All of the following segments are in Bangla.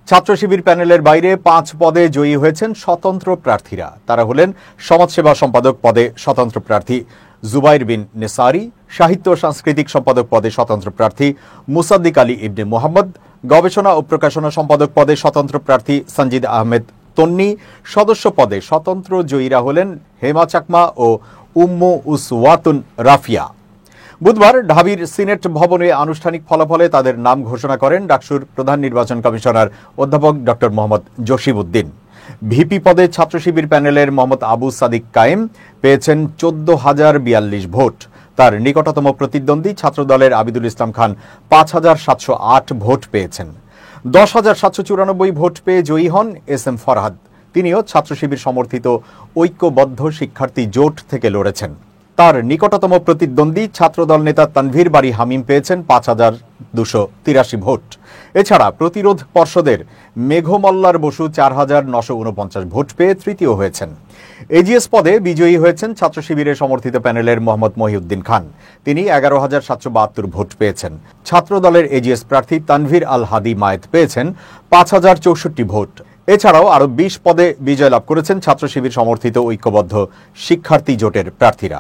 ছাত্র শিবির প্যানেলের বাইরে 5 পদে জয়ী হয়েছেন স্বতন্ত্র প্রার্থীরা। তারা হলেন সমাজসেবা সম্পাদক পদে স্বতন্ত্র প্রার্থী জুবাইর বিন নেসারি, সাহিত্য ও সাংস্কৃতিক সম্পাদক পদে স্বতন্ত্র প্রার্থী মুসাদ্দিক আলী ইবনে মুহাম্মদ, গবেষণা ও প্রকাশনা সম্পাদক পদে স্বতন্ত্র প্রার্থী সঞ্জিদ আহমেদ তন্নি। সদস্য পদে স্বতন্ত্র জয়ীরা হলেন হেমা চাকমা ও উম্মু উসওয়াতুন রাফিয়া। বুধবার ঢাবির সিনেট ভবনে আনুষ্ঠানিক ফলাফলে তাদের নাম ঘোষণা করেন ডাকসুর প্রধান নির্বাচন কমিশনার অধ্যাপক ডক্টর মোহাম্মদ জসিমউদ্দিন। ভিপি পদে ছাত্র শিবির প্যানেলের মোহাম্মদ আবু সাদিক কায়েম পেয়েছেন 14,042 ভোট। তার নিকটতম প্রতিদ্বন্দ্বী ছাত্রদলের আবিদুল ইসলাম খান 5,708 ভোট পেয়েছেন। 10,794 ভোট পেয়ে জয়ী হন এস এম ফরহাদ। তিনিও ছাত্র শিবির সমর্থিত ঐক্যবদ্ধ শিক্ষার্থী জোট থেকে লড়েছেন। তার নিকটতম প্রতিদ্বন্দ্বী ছাত্রদল নেতা তানভীর বাড়ি হামিম পেয়েছেন 5,283 ভোট। এছাড়া প্রতিরোধ পর্ষদের মেঘমল্লার বসু 4,949 ভোট পেয়ে তৃতীয় হয়েছেন। এজিএস পদে বিজয়ী হয়েছেন ছাত্র শিবিরের সমর্থিত প্যানেলের মোহাম্মদ মহিউদ্দিন খান। তিনি 11,772 ভোট পেয়েছেন। ছাত্রদলের এজিএস প্রার্থী তানভীর আল হাদি মায়েত পেয়েছেন 5,064 ভোট। এছাড়াও আরো 20 পদে বিজয় লাভ করেছেন ছাত্র শিবির সমর্থিত ঐক্যবদ্ধ শিক্ষার্থী জোটের প্রার্থীরা।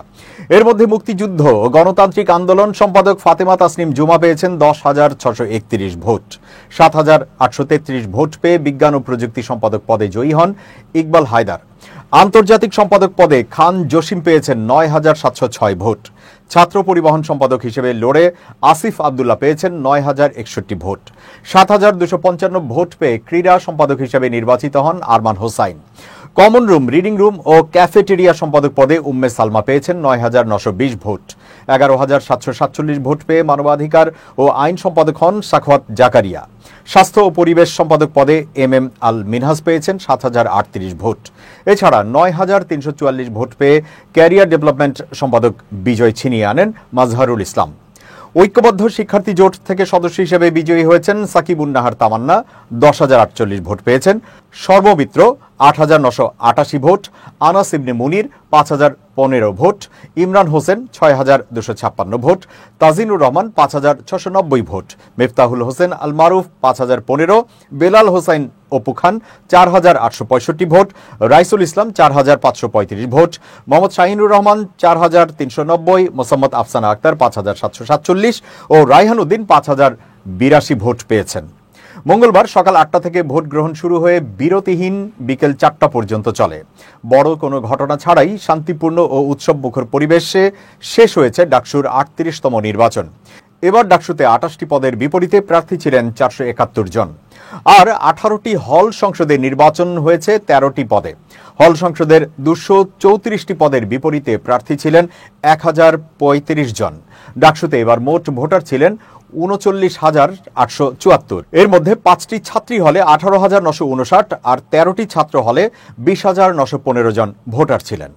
এর মধ্যে মুক্তিযুদ্ধ ও গণতান্ত্রিক আন্দোলন সম্পাদক ফাতেমা তাসনিম জুমা পেয়েছেন 10,631 ভোট। 7,833 ভোট পেয়ে বিজ্ঞান ও প্রযুক্তি সম্পাদক পদে জয়ী হন ইকবাল হায়দার। আন্তর্জাতিক সম্পাদক পদে খান জসিম পেয়েছেন 9,706 ভোট। ছাত্র পরিবহন সম্পাদক হিসেবে লড়ে আসিফ আব্দুল্লাহ পেয়েছেন 9,061 ভোট। 7,255 ভোট পেয়ে ক্রীড়া সম্পাদক হিসেবে নির্বাচিত হন Arman Hossain. Common room, reading room ও ক্যাফেটেরিয়া সম্পাদক পদে উম্মে সালমা পেয়েছেন 9,920 ভোট। 11,747 ভোট পেয়ে মানবাধিকার ও আইন সম্পাদক হন সাখাওয়াত জাকারিয়া। স্বাস্থ্য ও পরিবেশ সম্পাদক পদে এম এম আল মিনহাজ পেয়েছেন 7,038 ভোট। এছাড়া 9,344 ভোট পেয়ে ক্যারিয়ার ডেভেলপমেন্ট সম্পাদক বিজয় ছিনিয়ে আনেন মাজহারুল ইসলাম। ঐক্যবদ্ধ শিক্ষার্থী জোট থেকে সদস্য হিসেবে বিজয়ী হয়েছেন সাকিবুন নাহার তামান্না, 10,048 ভোট পেয়েছেন। সর্বমিত্র 8,988 ভোট। আনাস ইবনে মুনির 5,015 ভোট। ইমরান হোসেন 6,256 ভোট। তাজিনুর রহমান 5,690 ভোট। মিফতাহুল হোসেন আল মারুফ 5,015। বেলাল হোসাইন অপু খান 4,865 ভোট। রাইসুল ইসলাম 4,535 ভোট। মোহাম্মদ শাহিনুর রহমান 4,390। মোসাম্মদ আফসানা আক্তার 5,747 ও রায়হান উদ্দিন 5,082 ভোট পেয়েছেন। মঙ্গলবার সকাল 8টা থেকে ভোট গ্রহণ শুরু হয়ে বিরতিহীন বিকেল 4টা পর্যন্ত চলে। বড় কোনো ঘটনা ছাড়াই শান্তিপূর্ণ ও উৎসবমুখর পরিবেশে শেষ হয়েছে ডাকসুর 38তম নির্বাচন। এবার ডাকসুতে 28টি পদের বিপরীতে প্রার্থী ছিলেন 471 জন। আর 18টি হল সংসদে নির্বাচন হয়েছে 13টি পদে। হল সংসদের 234টি পদের বিপরীতে প্রার্থী ছিলেন 1,035 জন। ডাকসুতে এবার মোট ভোটার ছিলেন 39,874। এর মধ্যে 5টি ছাত্রী হলে 18,959 আর 13টি ছাত্র হলে 20,915 জন ভোটার ছিলেন।